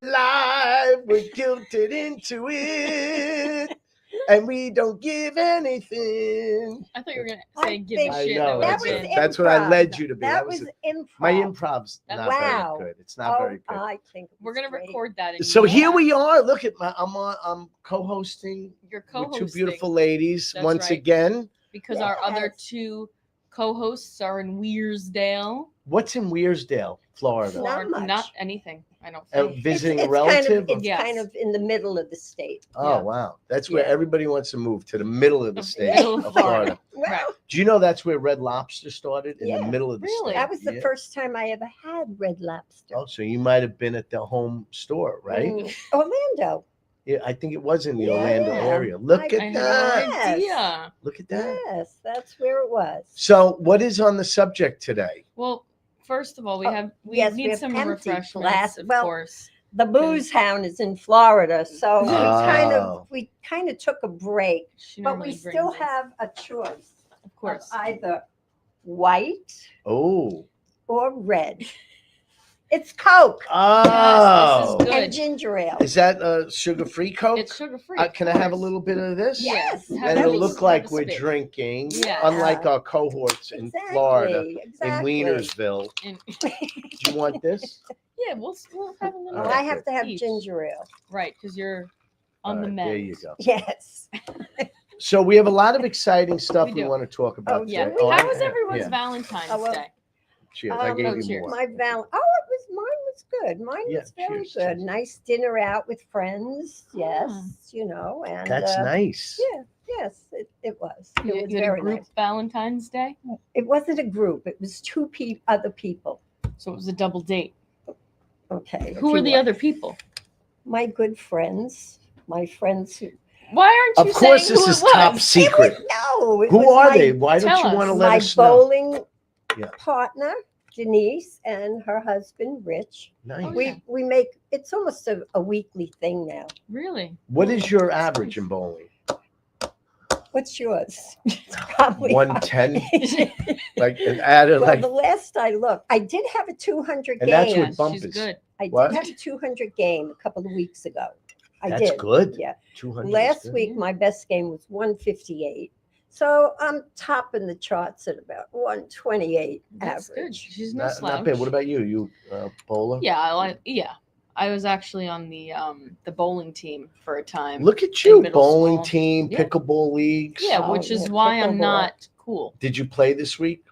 life. We're guilted into it. And we don't give anything. I thought you were gonna I say give think a I shit. know. that That was would have been. That's what I improv. led you to be. That was improv. My improv's That not was Wow. very good. It's not very good. I think it We're was gonna great. record that. And So use here that. we are. Look at I'm co-hosting You're with co-hosting two beautiful ladies That's once right. again. because our other Yes. two co-hosts are in Wearsdale, What's in Wearsdale, Florida? Not Florida. much. Not anything. I don't think. Visiting a it's relative? It's Yes. kind of in the middle of the state. Oh Yeah. wow, that's where Yeah. everybody wants to move, to the middle of the The state middle of of Florida. Well, Right. Do you know that's where Red Lobster started, in the Yeah. middle of the Really? state? that was the Yeah. first time I ever had red lobster. Oh, so you might have been at the home store, right? Orlando. Yeah, I think it was in the Yeah. Orlando area. Look I at I had that. no Yes. idea. Look at that. Yes, that's where it was. So, what is on the subject today? Well, first of all, we Oh, have we yes, we need have some empty refreshments, glass- of well, course. The booze hound is in Florida, so Oh. we kind of took a break, She but normally we still brings us, have a choice of of course. either white Oh. or red. It's Coke Oh. Good. and ginger ale. Is that a sugar-free Coke? It's sugar free. Can I have a little bit of this? Yes, Have And a it'll piece, look have like a we're spit. drinking, Yeah. unlike our cohorts in Florida, Exactly. in Wienersville. And- Do you want this? yeah, we'll have a little. Oh, All I right, have to have each. ginger ale. Right, because you're on All the right, mend. there you go. Yes. So we have a lot of exciting stuff We we do. want to talk about Oh, today. Yeah. do we? How was everyone's Yeah. Valentine's Oh, well, Day? Cheers. I gave you cheers. more. Mine was good. Mine Yeah, was very cheers, good. cheers. Nice dinner out with friends. Yes, and That's nice. yeah, yes, it was. It You, was you had a very group nice. Valentine's Day, It wasn't a group. It was two other people. so it was a double date. Okay. Who are the other people? My good friends. My friends who. Why aren't you Of course, saying this who is it was? top secret. No. It Who was are my- they? Why don't Tell you want to us. let My us know? bowling Yeah. partner, Denise, and her husband, Rich. Nice. Oh, yeah. We make it's almost a weekly thing now. Really? What is your average in bowling? What's yours? It's probably 110? Like an added, Well, like, the last I looked, I did have a 200 And that's game. what Yes, bump she's is. good. I what? did have a 200 game a couple of weeks ago. I that's did. good. Yeah. 200 is Last good. week, my best game was 158. So I'm topping the charts at about 128 That's good. average. She's no Not slouch. bad. What about you? You bowler? Yeah. I was actually on the bowling team for a time. Look at you, middle bowling school. team, Yeah. pickleball leagues. Yeah, Oh, which is yeah, why I'm pickleball. not cool. Did you play this week?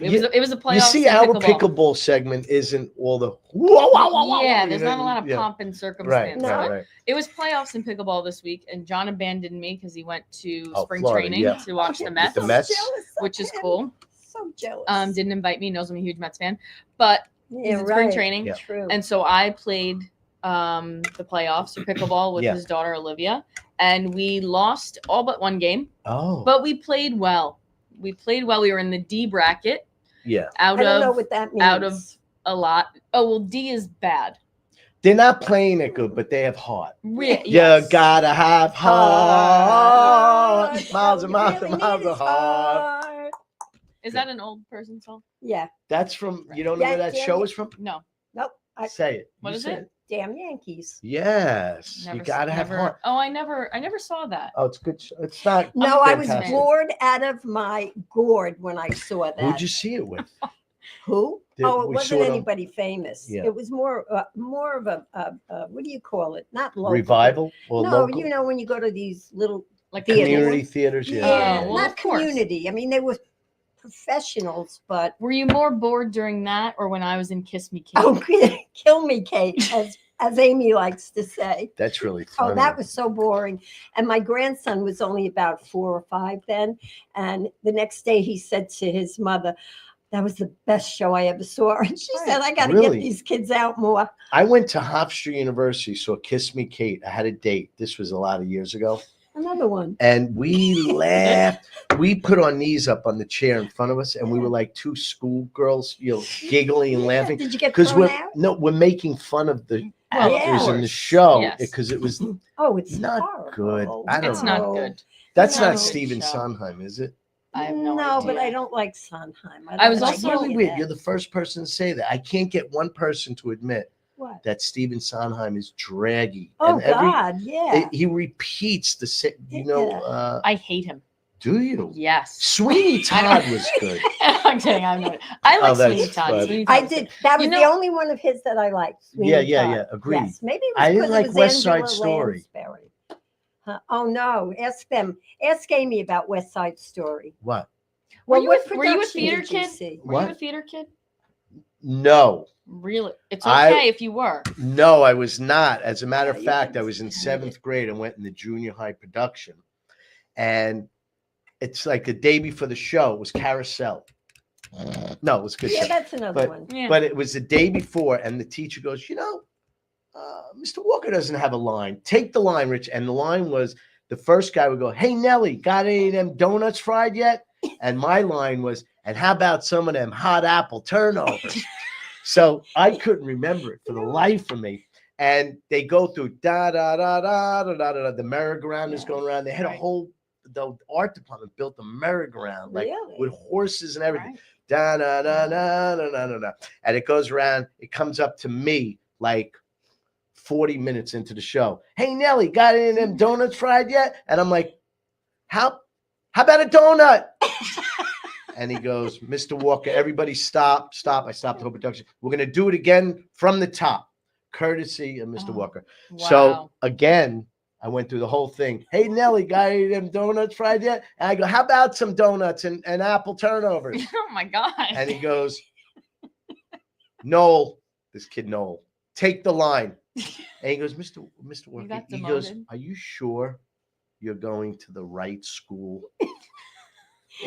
It was a playoff. You see, our pickleball segment isn't all the Yeah, there's not a lot of yeah. pomp and Right, circumstance. No. right, right. It was playoffs in pickleball this week, and John abandoned me because he went to Oh, spring Florida, training yeah. to watch the I'm Mets, the Mets? jealous of which is him. cool. So jealous. Didn't invite me. Knows I'm a huge Mets fan, but yeah, he's in spring right. training, Yeah. True. and so I played the playoffs for pickleball with Yeah. his daughter Olivia, and we lost all but one game, Oh, but we played well. We played well. We were in the D bracket yeah. I don't know what that means. out of a lot. Oh well, D is bad. They're not playing it good, but they have heart. Yes. You gotta have heart. Heart. Miles and All you miles and really miles need of is heart. heart. Is that an old person song? Yeah. That's from, you don't know Yeah, where that yeah, show yeah. is from? No. Nope. Say it. What You is say it? Damn Yankees. Yes. You Never- gotta have never- heart. Oh, I never saw that. Oh, it's good. It's not. No, I was fantastic. bored out of my gourd when I saw that. Who'd you see it with? Who? Did- Oh, it we wasn't saw it on- anybody famous. Yeah. It was more of a what do you call it? Not local. Revival or No, local? you know when you go to these little Like Theater. Community theaters. Yeah. yeah, well, not of course. community. I mean, they were professionals, but Were you more bored during that or when I was in Kiss Me Kate? oh, kill me, Kate, as Amy likes to say. That's really funny. Oh, that was so boring. And my grandson was only about 4 or 5 then. And the next day he said to his mother, that was the best show I ever saw. And she Right. said, I got to Really? get these kids out more. I went to Hofstra University, saw Kiss Me Kate. I had a date. This was a lot of years ago. Another one. And we laughed. We put our knees up on the chair in front of us, and we were like two schoolgirls, giggling and Yeah, laughing. did you get Because thrown we're out? making fun of the Well, of actors in the course. show Yes. because it was Oh, it's not good. horrible. I don't It's know. not good. That's No. not Stephen Show. Sondheim, is it? I have no but idea. I don't like Sondheim. I was don't It's also- like really any of weird. that. You're the first person to say that. I can't get one person to admit What? that Stephen Sondheim is draggy. Oh and God, yeah. he repeats the same. Yeah. I hate him. Do you? Yes. Sweeney Todd was good. I'm kidding. I like Oh, that's Sweeney Todd. funny. Sweeney Todd I was did. good. That You was the know- only one of his that I liked. Yeah, Sweeney Todd. agreed. Yes, maybe it was I didn't 'cause it like was West Side Angela Story. Lansbury. Oh no, ask them. Ask Amy about West Side Story. What? Were Well, you what a- were you a production theater did you kid? see? Were you What? a theater kid? No, Really? It's I- okay if you were. no, I was not. As a matter of you fact, I didn't was in see it. 7th grade and went in the junior high production. And it's like the day before the show, it was Carousel. No, it was a good Yeah, show. that's another But- one. Yeah. But it was the day before, and the teacher goes, Mr. Walker doesn't have a line. Take the line, Rich. And the line was, the first guy would go, hey, Nelly, got any of them donuts fried yet? And my line was, and how about some of them hot apple turnovers? So I couldn't remember it for the life of me. And they go through da da da da da da da. The merry-go-round is Yeah. going around. They had a Right. whole, the art department built a merry-go-round, like Really? with horses and everything. Right. Da da da da da da da da. And it goes around. It comes up to me like 40 minutes into the show. Hey Nelly, got any of them donuts fried yet? And I'm like, how about a donut? And he goes, Mr. Walker, everybody stop. I stopped the whole production. We're gonna do it again from the top, courtesy of Mr. Oh, Walker. Wow. So again, I went through the whole thing. Hey Nelly, got any of them donuts fried yet? And I go, how about some donuts and apple turnovers? Oh my God. And he goes, Noel, this kid Noel, take the line. And he goes, Mr. Walker, got he goes, demoted? are you sure you're going to the right school?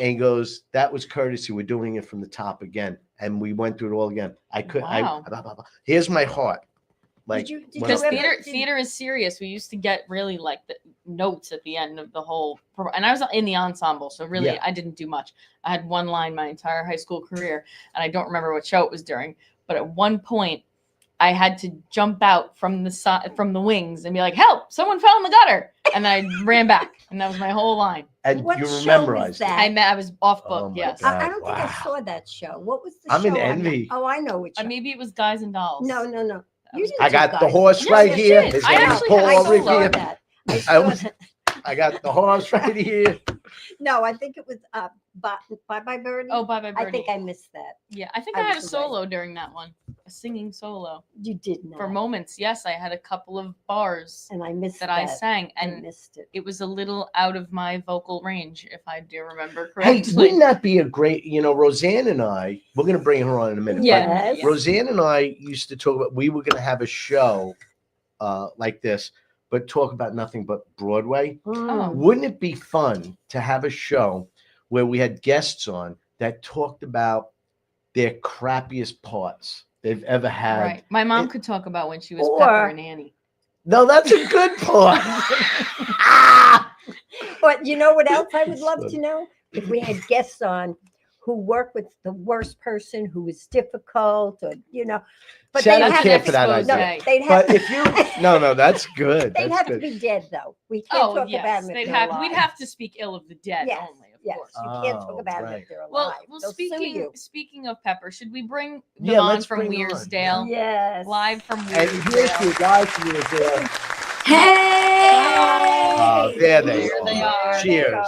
And he goes, that was courtesy. We're doing it from the top again. And we went through it all again. Wow. Here's my heart. Like, Did when Because you I- ever- theater is serious. We used to get really like the notes at the end of the whole and I was in the ensemble, so really Yeah. I didn't do much. I had one line my entire high school career, and I don't remember what show it was during, but at one point I had to jump out from the wings and be like, help, someone fell in the gutter. And I ran back, and that was my whole line. and What you show was memorized it. that? I was off book, Oh my yes. God. I don't think I Wow. saw that show. What was the I'm show? in on that? envy. Oh, I know which. Show. Maybe it was Guys and Dolls. No. That You was- didn't I do got the Guys. horse Yes, right you here. did. His I name's actually Paul had I a saw Ricky. solo. that. I I saw was- that. I got the horse right here. No, I think it was Bye Bye Birdie. Oh, Bye Bye Birdie. I think I missed that. Yeah, I think I I had a was away. solo during that one, a singing solo You did not. for moments. Yes, I had a couple of bars And I missed that that. I sang, I and missed it. it was a little out of my vocal range, if I do remember Hey, correctly. wouldn't that be a great, Roseanne and I, we're going to bring her on in a minute. but Yeah. Yes. Roseanne and I used to talk about, we were going to have a show like this, but talk about nothing but Broadway. Mm. Wouldn't it be fun to have a show where we had guests on that talked about their crappiest parts they've ever had? Right. My mom it- could talk about when she was Or- Pepper and Annie. No, that's a good part. But you know what else I would love Good. to know? If we had guests on who work with the worst person who is difficult, or but See, I they'd don't have care to for that expose no, idea. that. they'd have But if you, no, that's good. they'd That's have to good. be dead though. We can't Oh talk about yes, them if they'd they're have. alive. We'd have to speak ill of the dead Yes, only, of yes, course. you can't talk Oh, about them right. if they're alive. Well, They'll sue you. speaking of Pepper, should we bring them Yeah, on let's from bring her on, Wearsdale? Yes. Live from And here's Wearsdale. the guys from there. Hey! There they Here they are. are. Cheers.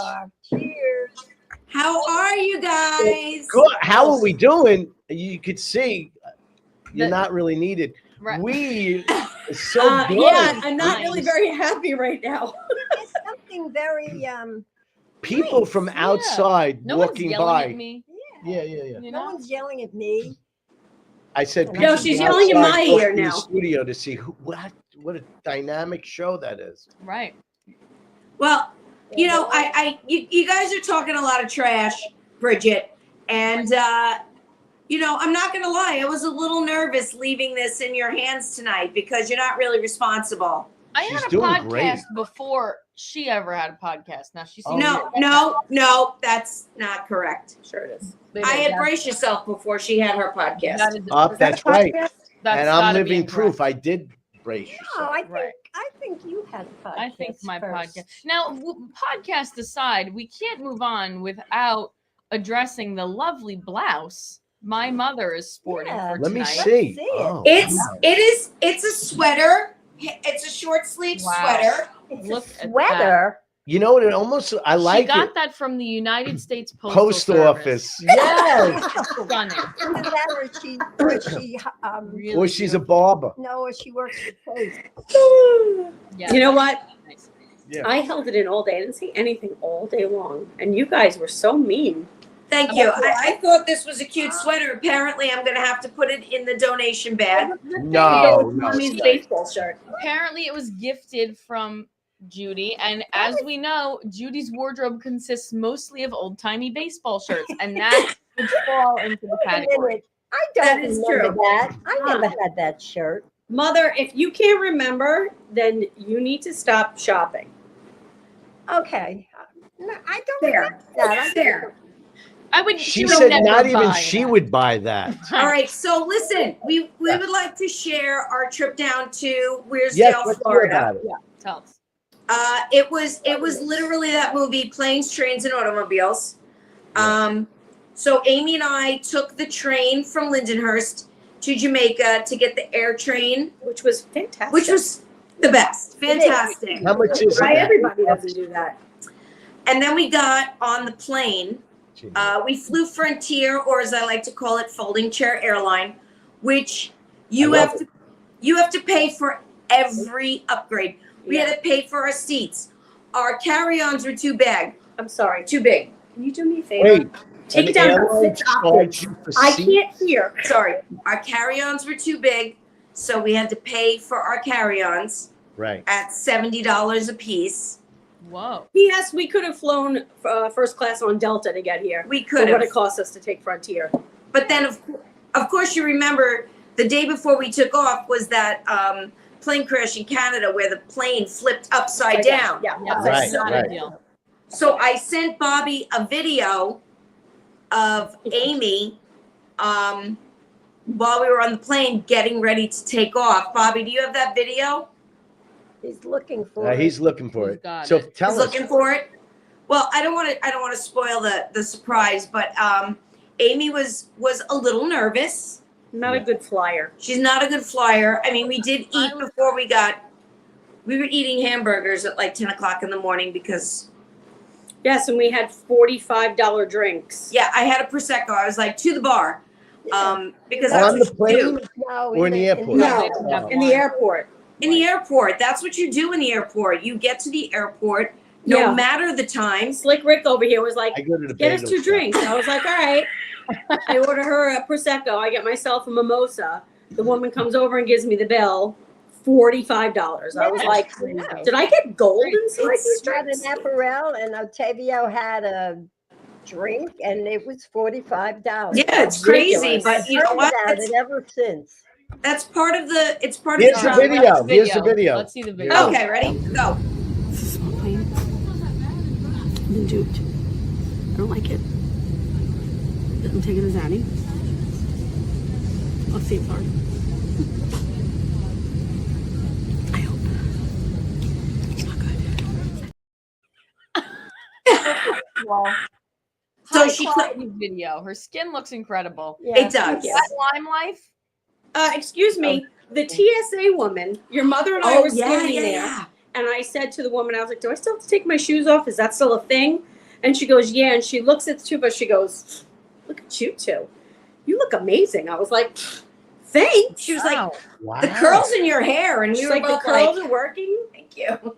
Cheers. How are you guys? Good. How are we doing? You could see you're The- not really needed. Right. We is so good. Yeah, I'm not really Nice. very happy right now. It's something very People nice. from Yeah. outside No one's walking yelling by. at me. Yeah. You no know? one's yelling at me. I said, No, people she's from yelling in outside my walk ear in the now. studio to see what a dynamic show that is. Right. Well, you know, you guys are talking a lot of trash, Bridget, and I'm not gonna lie, I was a little nervous leaving this in your hands tonight because you're not really responsible. I She's had a doing podcast great. before she ever had a podcast. Now she's Oh, No, that's not correct. Sure it is. I had Brace Yourself before she had her podcast. That's right. That's And I'm gotta be living incorrect. proof. I did brace No, yourself. I think you had a podcast. I think my first. podcast. Now, podcast aside, we can't move on without addressing the lovely blouse my mother is sporting Yeah. for Let me tonight. see. see it. Oh, It's a sweater. It's a short sleeve Wow. sweater. It's Look a at sweater. you know what? It almost I like she got it. that from the United States Postal Post Service. office. Yes. Stunning. Either that or she Really Or she's a beautiful. barber. no, or she works for Chase. Yeah, You know that's what? nice. Yeah. I held it in all day. I didn't say anything all day long. And you guys were so mean. Thank you. I thought this was a cute sweater. Apparently, I'm going to have to put it in the donation bag. No, no. Mommy's baseball shirt. Apparently, it was gifted from Judy, and as we know, Judy's wardrobe consists mostly of old-timey baseball shirts, and that would fall into the Wait a category. minute. I don't That is remember true. that. I never had that shirt. Mother, if you can't remember, then you need to stop shopping. Okay. No, I don't There. remember that. I There. I would. She would said never not even buy she that. would buy that. All right. So listen, we would like to share our trip down to Yes, Weirsdale, let's hear Florida. about it. Tell us. It was literally that movie, Planes, Trains, and Automobiles. So Amy and I took the train from Lindenhurst to Jamaica to get the air train, Which was fantastic. which was the best, It is. fantastic. How much is Why it? everybody doesn't do that. And then we got on the plane. We flew Frontier, or as I like to call it, folding chair airline, which you I love have to pay for every upgrade. We had to pay for our seats. Our carry-ons were too big. I'm sorry. Too big. Can you do me a favor? Wait, Take an it down to airline 6 charge octaves. you for I seat? can't hear. Sorry, our carry-ons were too big, so we had to pay for our carry-ons Right. at $70 a piece. Whoa. P.S. We could have flown first class on Delta to get here. We For could what have, it cost us to take Frontier. but then of course you remember the day before we took off was that plane crash in Canada where the plane flipped upside down. Yeah. Yeah, Right, that's not right. ideal. So I sent Bobby a video of Amy while we were on the plane getting ready to take off. Bobby, do you have that video? He's looking for it. He's looking for He's it. got So it. tell He's us. looking for it. Well, I don't want to spoil the surprise, but Amy was a little nervous. Not a good flyer. She's not a good flyer. I mean, we did eat before we were eating hamburgers at like 10 o'clock in the morning because, Yes, and we had $45 drinks. yeah, I had a Prosecco. I was like, to the bar. Because that's On what the you do. plane No, or in the airport? No, They don't have in the one. airport. In the airport. That's what you do in the airport. You get to the airport, no Yeah. matter the time. Slick Rick over here was like, I go to the get us bagel 2 shop. drinks. I was like, all right. I order her a Prosecco. I get myself a mimosa. The woman comes over and gives me the bill. $45. I was like, Yeah. did I get gold inside these It's got drinks? an apparel, and Octavio had a drink, and it was $45. Yeah, it's crazy, Ridiculous. but you know what? About it ever since. That's part of the. It's part Here's of the the job. video. Here's the video. Let's see the video. Okay, ready? Go. This is a small plane. I've been duped. I don't like it. I'm taking a Zanny. I'll see it hard. I hope. It's not good. Well, So High she quality video. Her skin looks incredible. yeah. It does. Is that Lime Life? Excuse me, the TSA woman, your mother and I were standing there. yeah. And I said to the woman, I was like, do I still have to take my shoes off? Is that still a thing? And she goes, yeah. And she looks at the two of us. She goes, look at you two. You look amazing. I was like, thanks. She was like, Wow. the curls in your hair, and we She's were like, the both curls like, are working. thank you.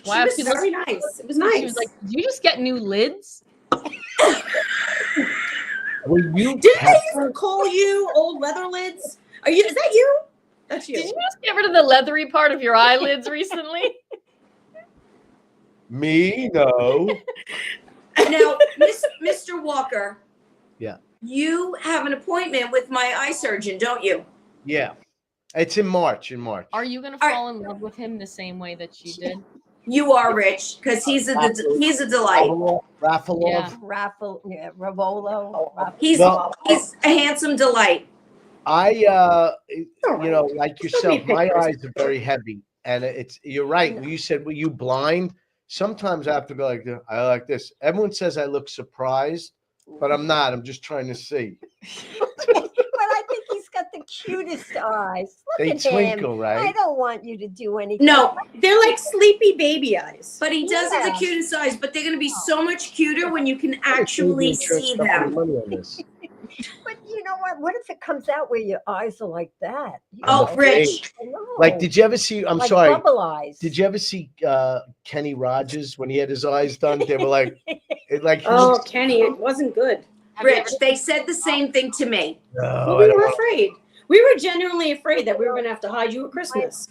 Wow, She she was looks- very nice. It was nice. She was like, did you just get new lids? Well, you didn't they used to call you old leather lids? Is that you? That's you. Did you just get rid of the leathery part of your eyelids recently? me? No. Now, Mr. Walker. Yeah. You have an appointment with my eye surgeon, don't you? Yeah. It's in March. In March. Are you gonna All right. fall in love with him the same way that she did? You are Rich, because he's a delight. Raffle Yeah. off. Raffle, yeah, Ravolo. He's Well- he's a handsome delight. I you know, like Show me yourself, my pictures. eyes are very heavy, and you're right. When you said, "Were you blind?" Sometimes I have to go like this. I like this. Everyone says I look surprised. but I'm not. I'm just trying to see. But I think he's got the cutest eyes. Look They at him. twinkle, I right? don't want you to do anything. No, They're like sleepy baby eyes. but he does have the Yeah. cutest eyes, but they're going to be so much cuter when you can actually see them. Money on this. But you know what? What if it comes out where your eyes are like that? You Oh, know? Rich. I know. Like, did you ever see? I'm Like sorry. bubble eyes. Did you ever see Kenny Rogers when he had his eyes done? They were like, he Oh, looks- Kenny, it wasn't good. Have you Rich, they said the same thing to me. No, Well, I we don't were want- afraid. We were genuinely afraid that we were going to have to hide you at Christmas.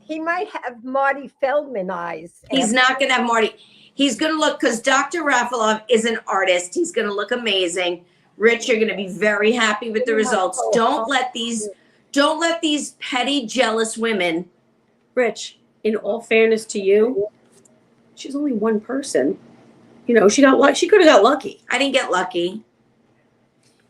He might have Marty Feldman eyes. He's not going to have Marty. He's going to look, because Dr. Rafalov is an artist. He's going to look amazing. Rich, you're going to be very happy with the results. Don't let these petty, jealous women. Rich, in all fairness to you, she's only one person. You know, she could have got lucky. I didn't get lucky.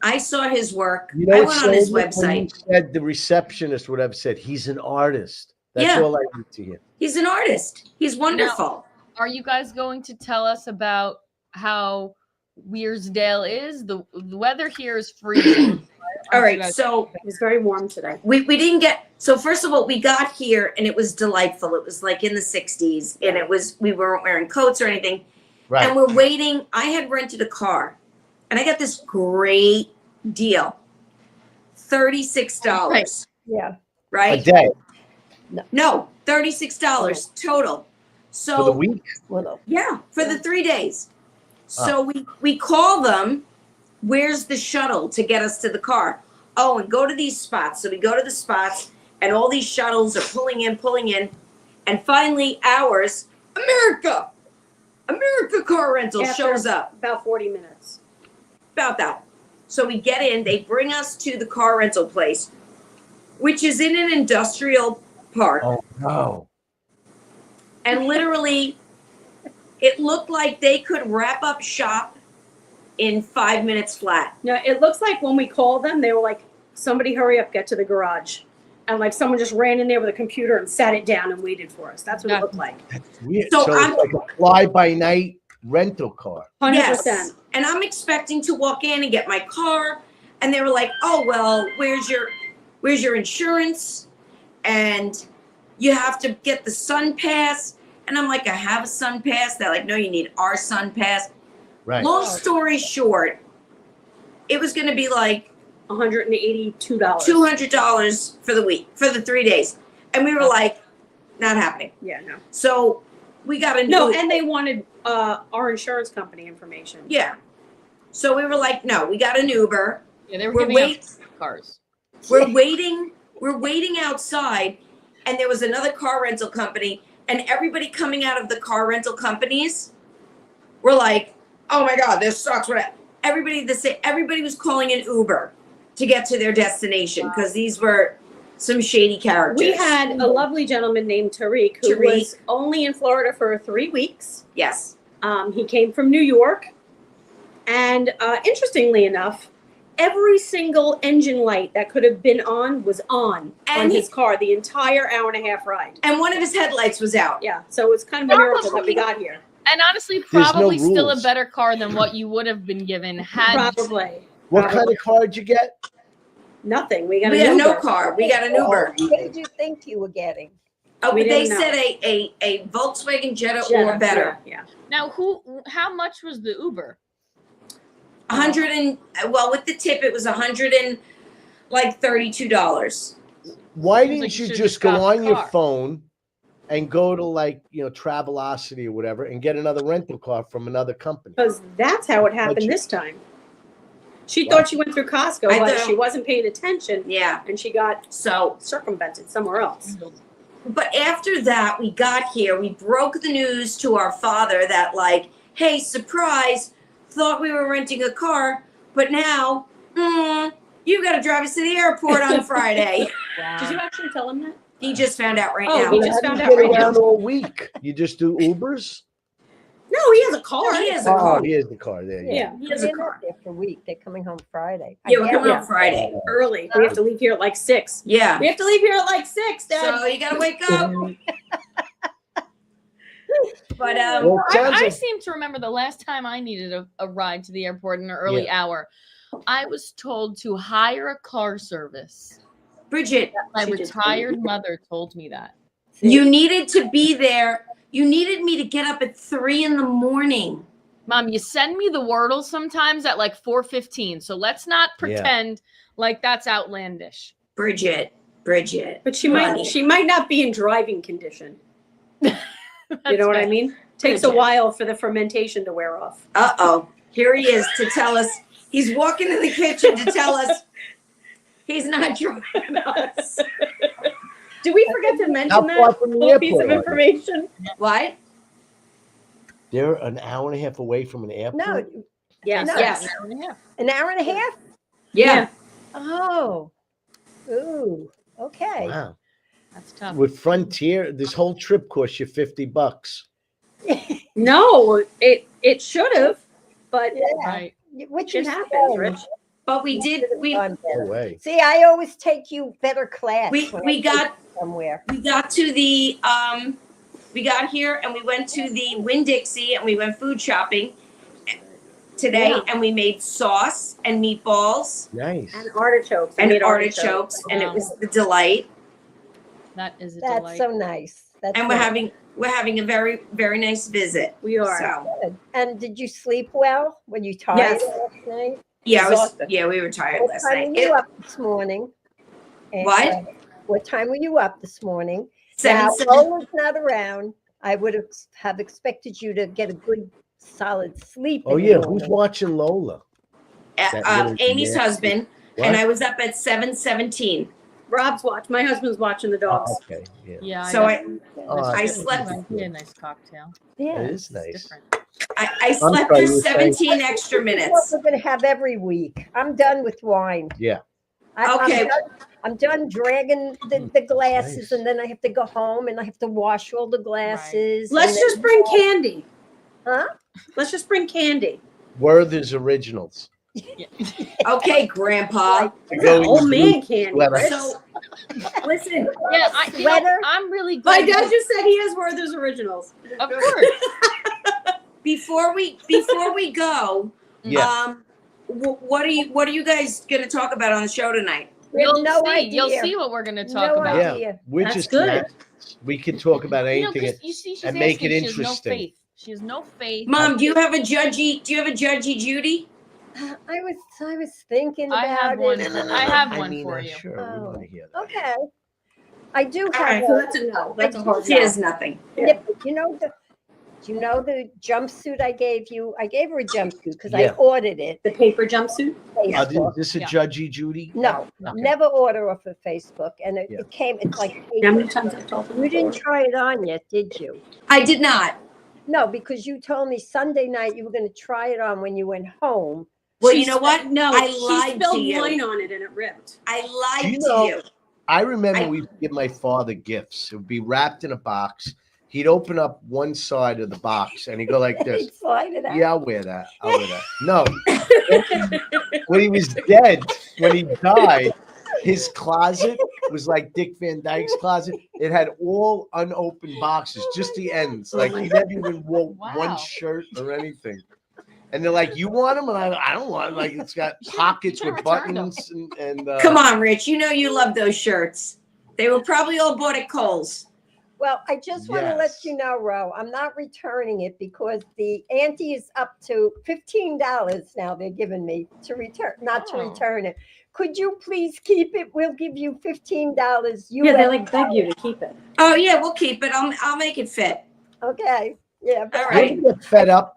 I saw his work. You know I what's went on his so weird? When you website. said the receptionist would have said he's an artist. That's Yeah. all I need to hear. He's an artist. He's wonderful. Are you guys going to tell us about how Wearsdale is? The weather here is freezing. All right, so It was very warm today. we didn't get, so first of all, we got here and it was delightful. It was like in the 60s and we weren't wearing coats or anything. Right. And we're waiting. I had rented a car and I got this great deal. $36. Yeah. A Right? day No, $36 total. for the So week. Well, yeah, for the 3 days. So we call them, where's the shuttle to get us to the car? Oh, and go to these spots. So we go to the spots and all these shuttles are pulling in. And finally ours, America Car Rental After shows up. About 40 minutes. About that. So we get in, they bring us to the car rental place, which is in an industrial park. Oh no. And literally, it looked like they could wrap up shop in 5 minutes flat. No, it looks like when we called them, they were like, somebody hurry up, get to the garage. And like someone just ran in there with a computer and sat it down and waited for us. That's what it looked like. That's weird. So So, I'm- it's like a fly-by-night rental car. 100%. Yes. And I'm expecting to walk in and get my car. And they were like, oh, well, where's your insurance? And you have to get the Sun Pass. And I'm like, I have a Sun Pass. They're like, no, you need our Sun Pass. Right. Long story short, it was going to be like $182. $200 for the week, for the 3 days. And we were like, not happening. Yeah, no. So we got a new. No, and they wanted our insurance company information. Yeah. So we were like, no, we got an Uber. Yeah, they were We're giving wait- out cars. We're waiting outside, and there was another car rental company, and everybody coming out of the car rental companies were like, oh my God, this sucks. Everybody was calling an Uber to get to their destination because these were some shady characters. We had a lovely gentleman named Tariq who Tariq. was only in Florida for 3 weeks. Yes. He came from New York. And interestingly enough, every single engine light that could have been on was on And his car the entire hour and a half ride. And one of his headlights was out. Yeah, so it's kind of a miracle that we got here. And honestly, There's no probably still a rules. better car than what you would have been given had. Probably. What kind of car did you get? Nothing. We got We an got no Uber. car. We got an Uber. What did you think you were getting? Oh, We but they didn't know. said a Volkswagen Jetta or Jetta, better. Yeah. Now, how much was the Uber? 100 and well, with the tip, it was $132. Why Seems didn't like you you should've just just go got on the your car. phone and go to Travelocity or whatever and get another rental car from another company? Because that's how it happened you- this time. She thought she went through Costco, I but thought- she wasn't paying attention, Yeah. and she got So, circumvented somewhere else. but after that, we got here. We broke the news to our father that, like, hey, surprise, thought we were renting a car, but now, you got to drive us to the airport on Friday. Did you actually tell him that? He just found out right Oh, now. he How just do you found out get right now. around all week? You just do Ubers? No, he has a car. He has a Oh, car. here's the car. There you go. Yeah, He has a They're car. not there for a week. They're coming home Friday. Yeah, we're I coming get on it. Friday. early. We have to leave here at like 6. Yeah. We have to leave here at like 6, Dad. So you got to wake up. But Well, it sounds I like- seem to remember the last time I needed a ride to the airport in an early hour, I was told to hire a car service. Bridget, My She did retired mother told me that. you needed to be there. You needed me to get up at 3 a.m. Mom, you send me the Wordle sometimes at like 4:15. So let's not Yeah. pretend like that's outlandish. Bridget. But she Right. might not be in driving condition. You know what I mean? Takes a Bridget. while for the fermentation to wear off. Uh-oh. Here he is to tell us. He's walking in the kitchen to tell us he's not driving us. Did we forget to How mention far that from the little piece of airport are you? information? What? They're an hour and a half away from an airport. No, Yes. No. Yes. an hour and a half? Yeah. Oh. Ooh. Okay. Wow. That's tough. With Frontier, this whole trip costs you $50. No, it should have, but Yeah. Right. Which it is happens, Rich. But we did. We No way. See, I always take you better class. we when I we take got you somewhere. we got to the we got here and we went to the Winn-Dixie and we went food shopping today Yeah. and we made sauce and meatballs Nice. And artichokes. I and made artichokes and it was the delight. That is a That's delight. so nice. That's And we're nice. having a very, very nice visit. We are. So Good. And did you sleep well? Were you tired Yes. last night? yeah, Exhausted. we were tired What last time night. were you up this morning? And, What? what time were you up this morning? Seven, Now, seven, Lola's not around. I would have expected you to get a good solid sleep. Oh in the yeah, who's morning. watching Lola? that little Amy's nasty- husband, What? and I was up at 7:17. Rob's my husband's watching the dogs. Oh, okay. Yeah. Yeah. So I Oh, I that's slept- good. Yeah, nice cocktail. Yeah. It is It's nice. different. I slept sorry, for you were saying- 17 extra What minutes. we're gonna have every week. I'm done with wine. Yeah. Okay. I'm done dragging the glasses, Nice. and then I have to go home and I have to wash all the glasses. Let's and just then- bring candy. Huh? Let's just bring candy. Werther's Originals. Okay, Grandpa. To go eat Old man blue candy. sweater. Rich. So listen, Yeah, Sweater? I'm really My glad. dad just said he has Werther's Originals. Of course. before we go, Yeah. what are you guys going to talk about on the show tonight? We have You'll no see. idea. You'll see what we're going to talk No about. Yeah. idea. We're That's just good. cats. We can talk about You know, anything. 'cause you see, she's and make asking, it she has no interesting. faith. She has no faith. Mom, do you have a judgy Judy? I was thinking I about have one. it. I have I one mean, for you. Sure, we Oh. want to hear that. Okay. I do All have right, So one. that's a no. That's a hard She no. has nothing. Yeah, but do you know the jumpsuit I gave you? I gave her a jumpsuit because I Yeah. ordered it. The paper jumpsuit. Facebook. Is this a Yeah. Judgy Judy? No, Okay. never order off of Facebook. And it, Yeah. it came, it's like, How many times I've told him? you didn't try it on yet, did you? I did not. No, because you told me Sunday night you were going to try it on when you went home. Well, She you know what? No, I she lied to spilled you. wine on it and it ripped. I lied Do you to know- you. I remember I- we'd give my father gifts. It would be wrapped in a box. He'd open up one side of the box and he'd go like this. He slide it out. Yeah, I'll wear that. I'll wear that. No. When he was dead, when he died, his closet was like Dick Van Dyke's closet. It had all unopened boxes, just the ends. Like he never even wore Wow. one shirt or anything. And they're like, "You want them?" And I don't want them. Like it's got pockets should've with returned 'em. buttons and Come on, Rich. You know you love those shirts. They were probably all bought at Kohl's. Well, I just want to let Yes. you know, Ro, I'm not returning it because the ante is up to $15 now they're giving me to return, not to Oh. return it. Could you please keep it? We'll give you $15. Yeah, they like beg you to keep it. Oh yeah, we'll keep it. I'll make it fit. Okay. Yeah. but All You right. ever get fed up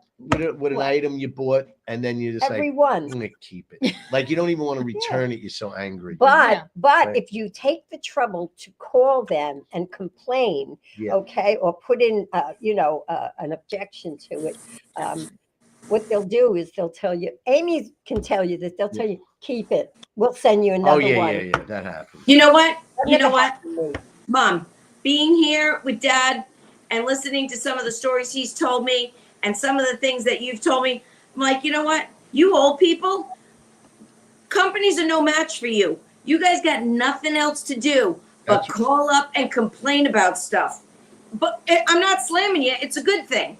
with an item you bought and then you just like, I'm Everyone. gonna keep it. Like you don't even want to return it. You're so angry. But Yeah. Right. if you take the trouble to call them and complain, Yeah. okay, or put in an objection to it, what they'll do is they'll tell you. Amy can tell you this. They'll tell you keep it. We'll send you Oh another yeah, one. yeah. That happens. You know what? That You know never what? happened to me. Mom, being here with Dad and listening to some of the stories he's told me and some of the things that you've told me, I'm like, you know what? You old people, companies are no match for you. You guys got nothing else to do but That's- call up and complain about stuff. but I'm not slamming you. It's a good thing.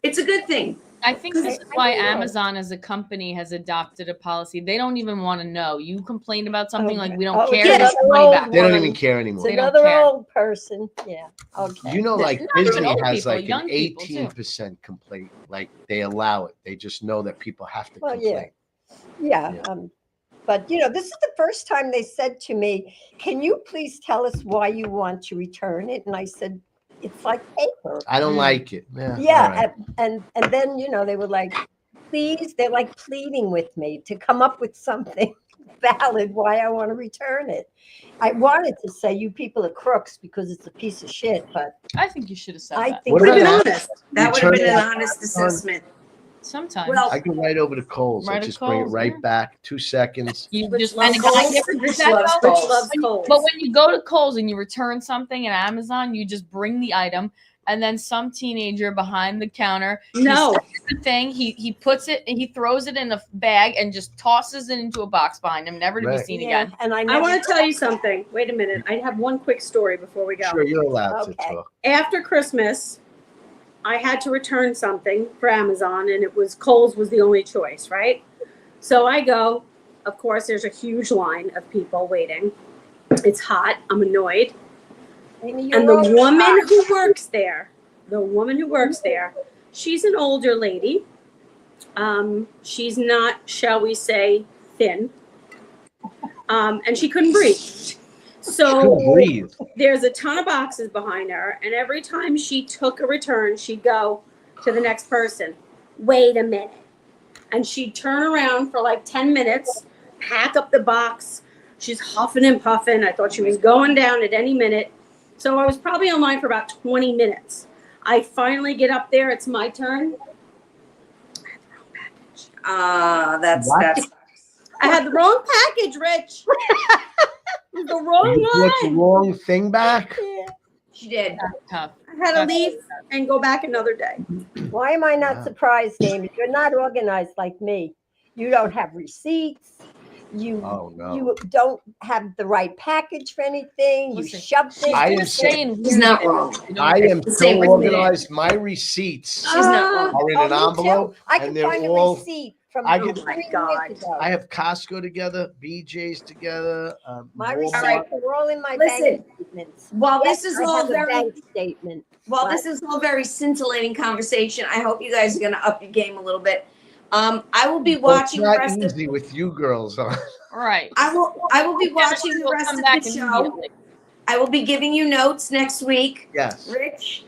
It's a good thing. I think this is I why don't know. Amazon as a company has adopted a policy. They don't even want to know. You complain about something like Okay. we don't Oh, care. yeah. Get your money back. They don't One. even care It's anymore. They don't another care. old person. Yeah. Okay. You know, like Not even Disney old has people, like an young people, too. 18% complaint. Like they allow it. They just know that people have to Well, yeah. complain. Yeah. Yeah. But this is the first time they said to me, "Can you please tell us why you want to return it?" And I said, "It's like paper." I don't Mm. like it. Yeah. Yeah, all right. and then they were like, "Please," they're like pleading with me to come up with something valid why I want to return it. I wanted to say you people are crooks because it's a piece of shit, but I think you should have said I that. think What Would have been about honest. That would have been an Return- honest assessment. Sometimes Well, I go right over to Coles. Right I at just bring it Kohl's, right yeah. back. 2 seconds. you Rich just loves and I Kohl's. never did Rich that, loves though. Rich Kohl's. loves Kohl's. But when you go to Kohl's and you return something at Amazon, you just bring the item, and then some teenager behind the counter, No. he sets the thing, he puts it, and he throws it in a bag and just tosses it into a box behind him, never to be Right. seen yeah, again. and I I want to tell you something. Wait a minute. I have one quick story before we go. Sure, you're allowed to Okay. talk. After Christmas, I had to return something for Amazon, and it was Kohl's was the only choice, right? So I go. Of course, there's a huge line of people waiting. It's hot. I'm annoyed. Amy, And you're the all woman right. who works there, she's an older lady. She's not, shall we say, thin. And she couldn't breathe. So Couldn't breathe. there's a ton of boxes behind her, and every time she took a return, she'd go to the next person. Wait a minute. And she'd turn around for like 10 minutes, pack up the box. She's huffing and puffing. I thought she was going down at any minute. So I was probably online for about 20 minutes. I finally get up there. It's my turn. That's What? I had the wrong package, Rich. It was the wrong You brought the line. wrong thing back. Yeah. she did. Tough. I had to leave and go back another day. Why am I not Wow. surprised, Amy? You're not organized like me. You don't have receipts. You Oh no. you don't have the right package for anything. Listen, You shove things. I in am the saying He's not wrong. I am The so same with me. organized. My receipts She's not wrong. are in an me too. envelope. I and can they're find all- a receipt from I 3 get- Oh my years God. ago. I have Costco together, BJ's together. My Walmart. receipts are all in my Listen, bank statements. While Yes, this is I all have a very bank statement. While this is all very scintillating conversation, I hope you guys are going to up your game a little bit. I will be Well, it's watching the not rest of. easy with you girls on. All right. I will be watching the We'll rest come of back the show. immediately. I will be giving you notes next week. Yes. Rich,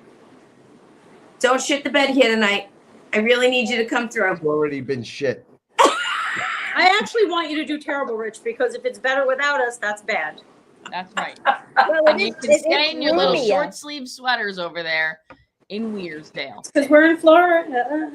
don't shit the bed here tonight. I really need you to come through. It's already been shit. I actually want you to do terrible, Rich, because if it's better without us, that's bad. That's right. Well, And it you is- can it stay is in your little roomier. short sleeve sweaters over there in Wearsdale. Because we're in Florida.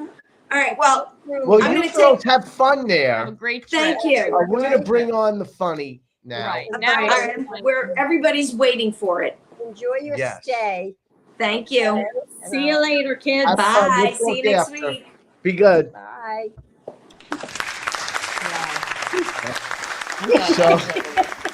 All right. Well, Well, I'm you gonna girls have fun Have a there. great trip. thank you. We're gonna bring on the funny now. Right. All Now right, where everybody's waiting for it. Enjoy your Yes. stay. Thank you. See you later, kids. Have fun. Bye. We'll See you talk next after. week. Be good. Bye. So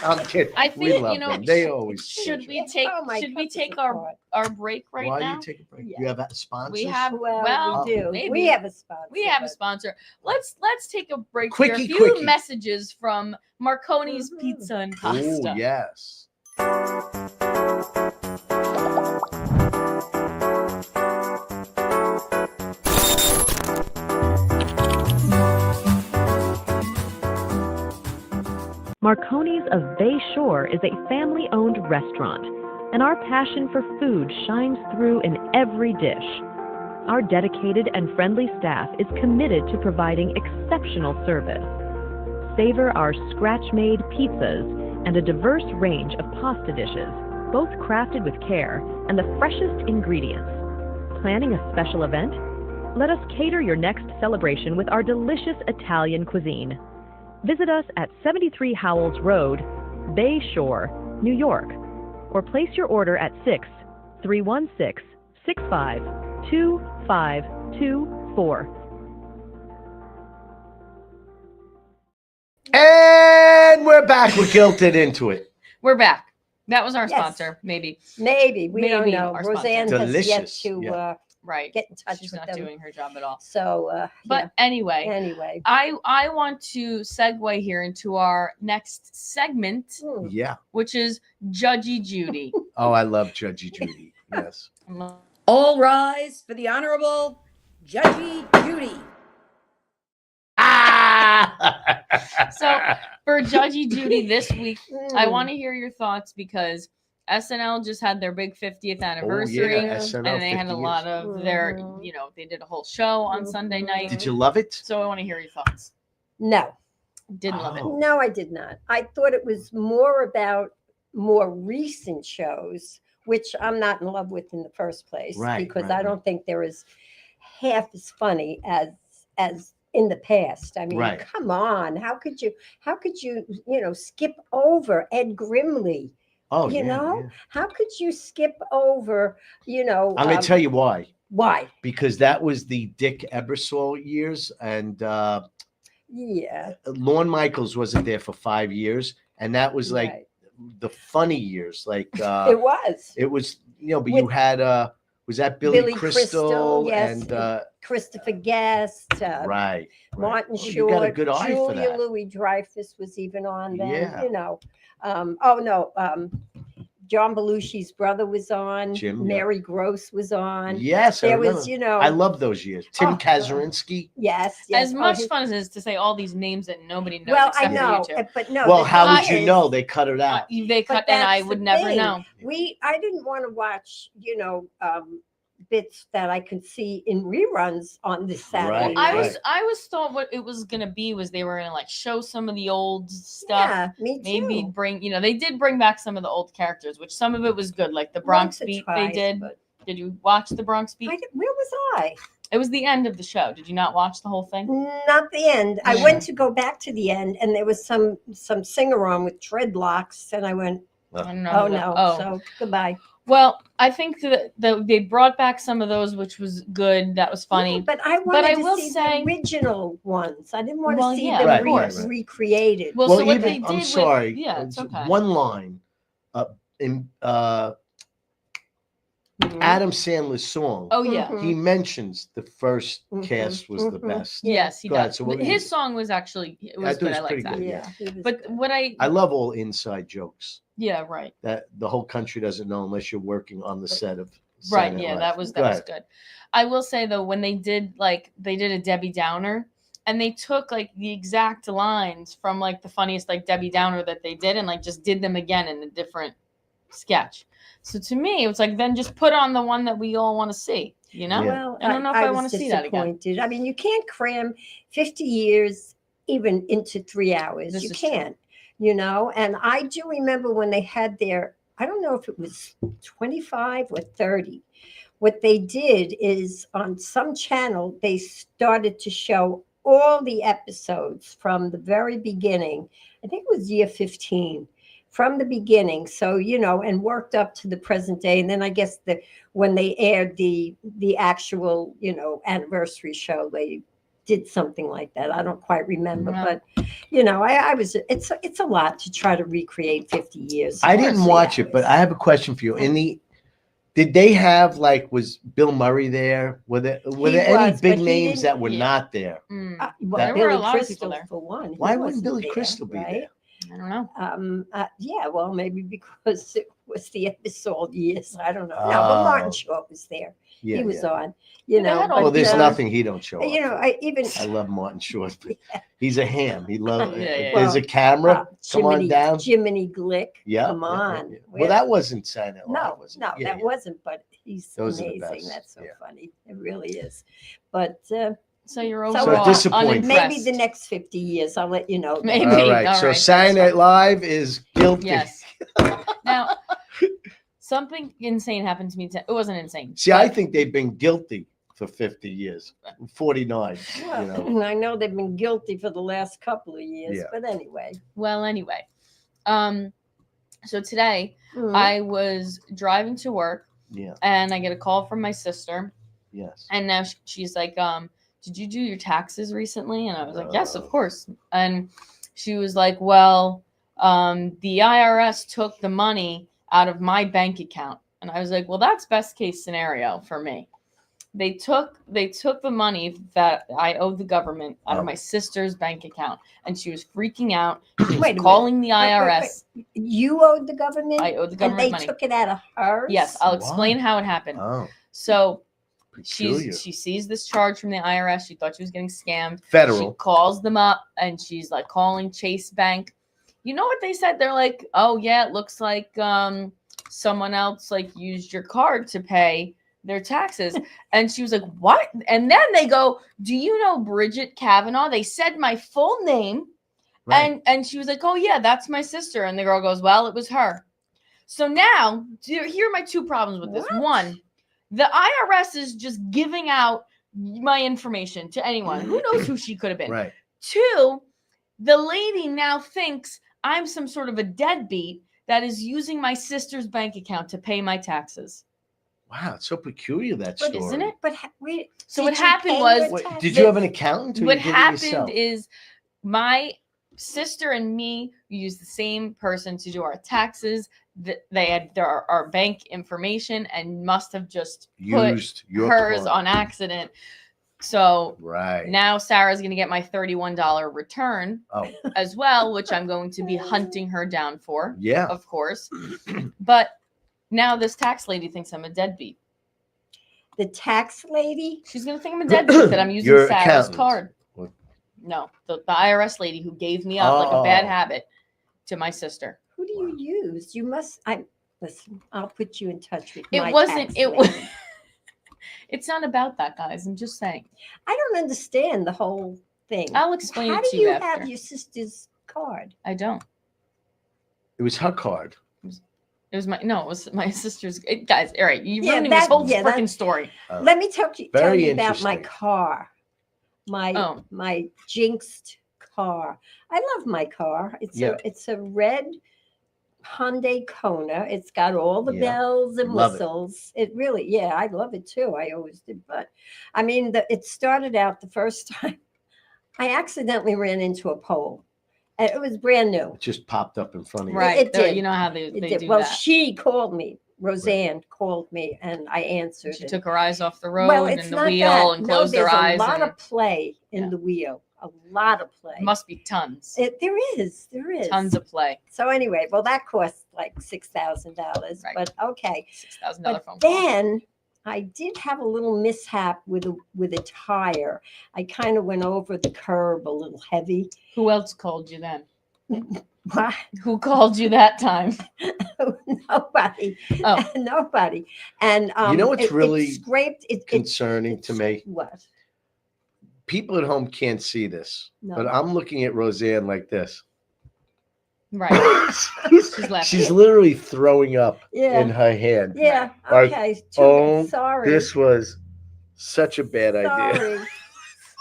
I'm kidding. I We think, love you know, them. They always should push. we take Oh, my should we cup is take hot. our break right Why now? you take a break? Yeah. You have sponsors? We have Well, we do. maybe. We have a sponsor. We have a but- sponsor. Let's take a break Quickie, here. A few quickie. messages from Marconi's Mhm. Pizza and Oh Pasta. yes. Marconi's of Bay Shore is a family-owned restaurant, and our passion for food shines through in every dish. Our dedicated and friendly staff is committed to providing exceptional service. Savor our scratch-made pizzas and a diverse range of pasta dishes, both crafted with care and the freshest ingredients. Planning a special event? Let us cater your next celebration with our delicious Italian cuisine. Visit us at 73 Howells Road, Bay Shore, New York, or place your order at 6-316-65-2524. And we're back. We're guilted into it. We're back. That was our Yes. sponsor, maybe. Maybe we don't Maybe know. our sponsor. Roseanne has yet Delicious, to yeah. Right. get in touch She's with not them. doing her job at all. So, But anyway, anyway, I want to segue here into our next segment, Yeah. which is Judgy Judy. Oh, I love Judgy Judy. Yes. All rise for the Honorable Judgy Judy. So, For Judgy Judy this week, I Mm. want to hear your thoughts because SNL just had their big 50th anniversary. Oh, yeah, SNL And they had 50 a lot years. of their, Mhm. they did a whole show on Sunday night. Did you love it? So I want to hear your thoughts. No, Didn't love it. Oh. no, I did not. I thought it was more about more recent shows, which I'm not in love with in the first place, Right, because right, I right. don't think there is half as funny as in the past. I mean, Right. come on, how could you skip over Ed Grimley? Oh, You yeah, know? yeah. How could you skip over? I'm going to tell you why. why. Because that was the Dick Ebersol years, and Yeah, Lorne Michaels wasn't there for 5 years, and that was like right. the funny years. Like It was it was, but you With- had was that Billy Crystal, Crystal, yes, and Christopher Guest, right, Martin Oh, Short, you got a good eye for Julia that. Louis Dreyfus was even on then. Yeah. John Belushi's brother was on. Jim, yeah. Mary Gross was on. Yes, I There remember. was, I love those years. Tim Oh, Kazurinsky. yes. As Oh, much he- fun as it is to say all these names that nobody knows Well, I except know, for you two. but no. Well, the how thing would you is, know? They cut it out. They cut, But and I that's would the never thing. know. I didn't want to watch, bits that I could see in reruns on this Saturday. Right, I night. was thought what it was gonna be was they were gonna like show some of the old stuff. Yeah, me too. Maybe bring, they did bring back some of the old characters, which some of it was good, like the Bronx Once or Beat twice, they did. but Did you watch the Bronx Beat? where was I? It was the end of the show. Did you not watch the whole thing? Not the end. I Yeah. went to go back to the end, and there was some singer on with dreadlocks, and I went, I don't know. "Oh who that- no!" Oh. So goodbye. Well, I think that they brought back some of those, which was good. That was funny. Yeah, but I wanted I to will see say- the original ones. I didn't want Well, to see yeah, them Right, right, right. recreated. Well, Well, so what even they did I'm with- sorry. yeah, it's okay. One line, in Mhm. Adam Sandler's song. Oh yeah. Mhm. He mentions the first Mhm, cast was the mhm. best. Yes, he Go ahead, does. so what were His you- song was actually it I was thought good. it was I like pretty that. good, Yeah, he was But good. what I love all inside jokes right. that the whole country doesn't know unless you're working on the set of Right, Saturday yeah, Night that Live. was Go that was ahead. good. I will say though, when they did a Debbie Downer, and they took like the exact lines from like the funniest like Debbie Downer that they did, and like just did them again in a different sketch. So to me, it was like then just put on the one that we all want to see. Yeah. Well, I don't know if I was wanna see that again. disappointed. I mean, you can't cram 50 years even into 3 hours. This You is true. can't, And I do remember when they had I don't know if it was 25 or 30. What they did is on some channel, they started to show all the episodes from the very beginning. I think it was year 15 from the beginning. So, and worked up to the present day. And then I guess when they aired the actual, anniversary show, they did something like that. I don't quite remember, Yeah. but I was, it's a lot to try to recreate 50 years. I of didn't 3 watch it, but hours. I have a question for you. Did they have was Bill Murray there? Were there He any was, big but he names didn't- that were yeah. not there? Mm. Well, There were a Billy lot of people Crystal there. for one. He Why wouldn't wasn't Billy there, Crystal be right? there? I don't know. Yeah, well, maybe because it was the episode years. I don't know. No, but Martin Oh. Short was there. Yeah, He was yeah. on. Yeah, they had all Well, the there's uh, nothing he don't show up. for. I love Martin Short. But he's a ham. He loves. Yeah, yeah, There's a camera. Come on Jiminy, down. Jiminy Glick. Yeah. Come yeah, yeah, on. yeah. Well, that wasn't Saturday Night Live, No, was it? no, Yeah, that yeah. wasn't. But he's Those are the amazing. best, That's so yeah. funny. It really is. But So you're So overall disappointed. unimpressed. maybe the next 50 years, I'll let you know. Maybe. All right. All So right, Saturday that's Night Live is guilty. Yes. Now, something insane happened to me. It wasn't insane. See, I but- think they've been guilty for 50 years, 49. Well, You know. and I know they've been guilty for the last couple of years, Yeah. but anyway. Well, anyway. So today Mhm. I was driving to work Yeah. and I get a call from my sister, Yes. and now she's like, did you do your taxes recently? And I was like, yes, Oh. of course. And she was like, well, the IRS took the money out of my bank account. And I was like, well, that's best case scenario for me. They took the money that I owed the government out of my sister's bank account, and she was freaking out. She Wait a was calling the Wait, IRS. You owed the government? I owed the And government they money. took it out of hers? Yes, I'll Why? explain how it happened. Oh, So peculiar. she sees this charge from the IRS. She thought she was getting scammed. She Federal. calls them up and she's like calling Chase Bank. You know what they said? They're like, oh yeah, it looks like someone else like used your card to pay their taxes. And she was like, what? And then they go, do you know Bridget Kavanaugh? They said my full name. Right. And she was like, oh yeah, that's my sister. And the girl goes, well, it was her. So now here are my two problems with this. What? One, the IRS is just giving out my information to anyone. Who knows who she could have been? Right. Two, the lady now thinks I'm some sort of a deadbeat that is using my sister's bank account to pay my taxes. Wow, it's so peculiar, that But story. isn't it? But wait, So did what you happened pay was- your Wait, taxes? did you have an accountant or What you did it happened yourself? is my sister and me used the same person to do our taxes. They had our bank information and must have just put Used your hers card. on accident. So Right. now Sarah's going to get my $31 return Oh, as well, which I'm going to be hunting her down for, yeah. of course. But now this tax lady thinks I'm a deadbeat. The tax lady? She's going to think I'm a deadbeat that I'm using Your Sarah's accountant. card. What? No, the IRS lady who gave me up like a bad Oh. habit to my sister. Who do you use? You must. Listen. I'll put you in touch with. It my wasn't. tax It was. lady. It's not about that, guys. I'm just saying. I don't understand the whole thing. I'll explain How it do to you you after. have your sister's card? I don't. It was her card. It was my sister's. Guys, all right, you're Yeah, ruining this that- whole yeah, freaking that- story. Oh. Let me tell you Very about my interesting. car. My Oh. my jinxed car. I love my car. Yeah. It's a red Hyundai Kona. It's got all the Yeah. bells and Love it. whistles. It really, yeah, I love it too. I always did. But I mean, it started out the first time. I accidentally ran into a pole. And it was brand new. It just popped up in front of you. Right. it did. You know how they It do did. Well, that. she called me. Roseanne called me, and I answered. She and- took her eyes off the road well, it's and the not wheel that. and No, closed her there's eyes. a lot and of play in Yeah. the wheel. A lot of play. must be tons. There is. There is. Tons of play. So anyway, well, that cost like $6,000. Right. But okay. $6,000 But phone call. then I did have a little mishap with a tire. I kind of went over the curb a little heavy. Who else called you then? Why? Who called you that time? Nobody. Oh. Nobody. And You know what's it really scraped it. Concerning to me. What? People at home can't see this, No. but I'm looking at Roseanne like this. Right. She's laughing. She's literally throwing up Yeah. in her hand. Yeah. Like, Okay. oh, Sorry. This was such a bad idea. Sorry.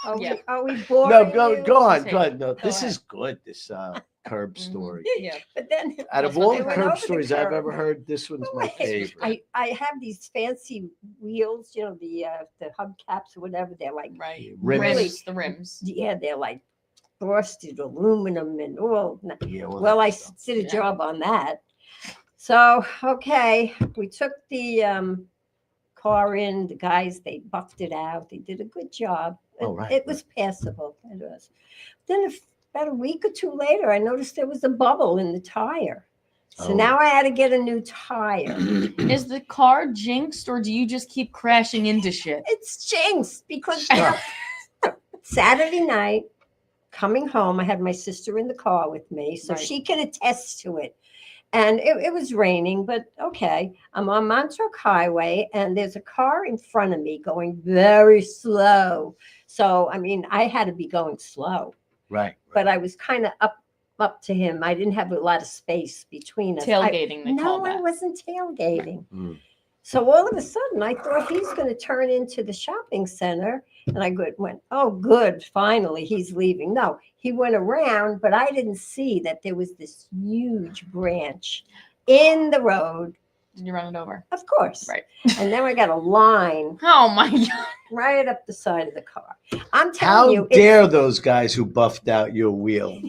Are, Yeah. are we boring No, go you? on, Say go it. on. No, this ahead. is good. This curb Mhm. story. Yeah. But then Out of That's what all they the went over curb the stories I've curb. ever heard, this one's my Wait, favorite. I have these fancy wheels, you know, the hubcaps or whatever. They're like, Right. Rims. Really? The rims. yeah, they're like frosted aluminum and all. Yeah, all Well, that I stuff. did a Yeah. job on that. So, okay, we took the car in. The guys, they buffed it out. They did a good job. Oh, right, It was passable. It was. Then about a week or two later, I noticed there was a bubble in the tire. So Oh. now I had to get a new tire. Is the car jinxed or do you just keep crashing into shit? It's jinxed because Stop. Saturday night, coming home, I had my sister in the car with me, so Right. she can attest to it. And it was raining, but okay. I'm on Montauk Highway, and there's a car in front of me going very slow. So, I mean, I had to be going slow, Right. but I was kind of up to him. I didn't have a lot of space between us. Tailgating, they call No, I that. wasn't tailgating. Mm. So all of a sudden, I thought he's going to turn into the shopping center. And I went, oh, good. Finally, he's leaving. No, he went around, but I didn't see that there was this huge branch in the road Did you run it over? Of course. Right. And then we got a line Oh my god! right up the side of the car. I'm How telling you, dare those guys who buffed out your wheel?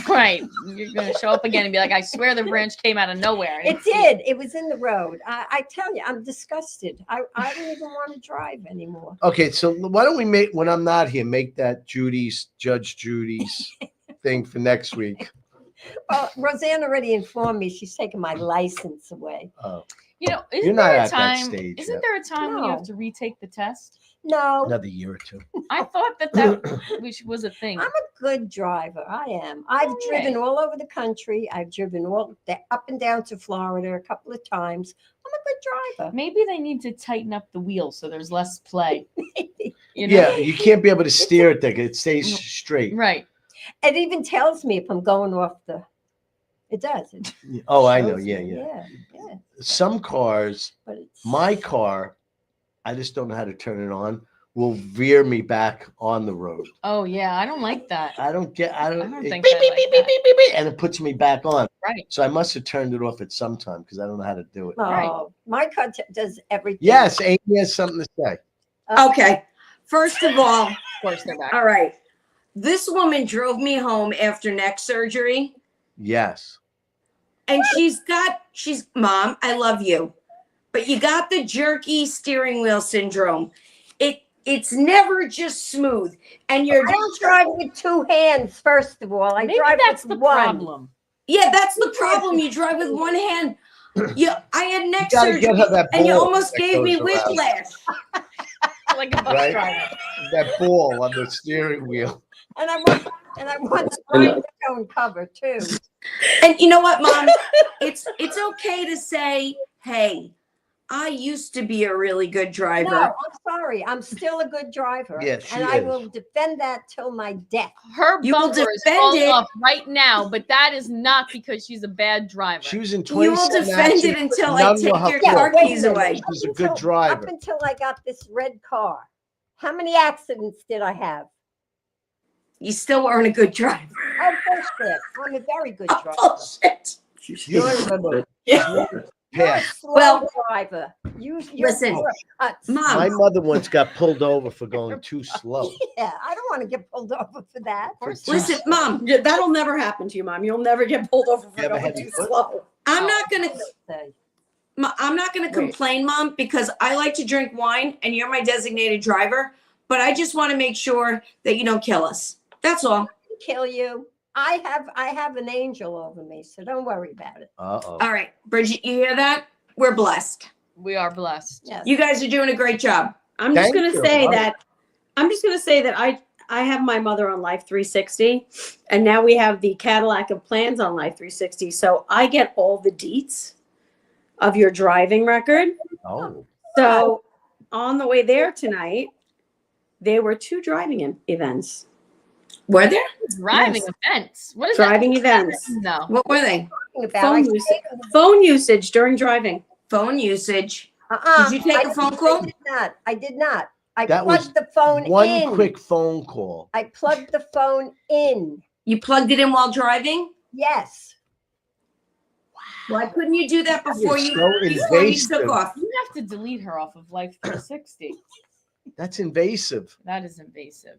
Right, you're gonna show up again and be like, "I swear the branch came out of nowhere." it did. It was in the road. I tell you, I'm disgusted. I don't even want to drive anymore. Okay, so why don't we make, when I'm not here, make that Judge Judy's thing for next week? Well, Roseanne already informed me she's taking my license away. Oh, You know, You're isn't not there a at that time? stage Isn't yet. there a time when you have No. to retake the test? No, another year or two. I thought that which was a thing. I'm a good driver. I am. I've driven Okay. all over the country. I've driven up and down to Florida a couple of times. I'm a good driver. Maybe they need to tighten up the wheel so there's less play. You know? Yeah, you can't be able to steer it there. It stays straight. Right. It even tells me if I'm going off the. It does. It Oh, I know. shows Yeah, me. yeah. Yeah. Some cars, But it's my car, I just don't know how to turn it on, will veer me back on the road. Oh yeah, I don't like that. I don't get, I don't, don't it think beep, I beep, like beep, that. beep, beep, beep, and it puts me back on. Right. So I must have turned it off at some time because I don't know how to do it. oh, Right. my car does everything. Yes, Amy has something to say. Okay. First of all, Of course they're back. all right. This woman drove me home after neck surgery, Yes. and she's mom, I love you, but you got the jerky steering wheel syndrome. It's never just smooth, and you're I don't drive with two hands. First of all, I Maybe drive that's with the one. problem. yeah, that's the problem. You drive with one hand. I had neck You gotta surgery, get her that and you ball almost that gave me goes around. whiplash. Like a bus Right? driver. That ball on the steering wheel. And I want the rhinestone cover too. And you know what, Mom? it's okay to say, hey, I used to be a really good driver. No, I'm sorry. I'm still a good driver. Yeah, she and I is. will defend that till my death. Her You will bumper is defend falling it. off right now, but that is not because she's a bad driver. She was in You will 27 defend it accidents, until I none take were her your fault. car wait keys a minute. away. She's a good driver. Up until I got this red car, how many accidents did I have? You still weren't a good driver. Oh, bullshit. I'm a very good driver. Bullshit. You don't remember You're a past. slow Well, driver. You're listen, nuts. Mom. My mother once got pulled over for going too slow. Yeah, I don't want to get pulled over for that. First of Listen, Mom, Yeah, that'll never happen to you, Mom. You'll never get pulled over for You ever going had too your foot? slow. I'm Oh. not gonna all, say, I'm not gonna Wait. complain, Mom, because I like to drink wine and you're my designated driver, but I just want to make sure that you don't kill us. That's all. kill you. I have an angel over me, so don't worry about it. Uh-oh. All right, Bridget, you hear that? We're blessed. We are blessed. Yes. You guys are doing a great job. I'm just Thank gonna you. say Wow. that I have my mother on Life 360, and now we have the Cadillac of Plans on Life 360. So I get all the deets of your driving record. Oh. So on the way there tonight, there were 2 driving events. Were there? Driving Yes. events. What is Driving that? events. No. What were they? Talking about, Phone I usage. Phone usage during driving. Phone usage. uh-uh, Did you take I a phone didn't- call? I did not. I did not. I That was plugged the phone One in. quick phone call. I plugged the phone in. You plugged it in while driving? Yes. Why couldn't you do that before you, so before you invasive. took off? You have to delete her off of Life 360. That's invasive. That is invasive.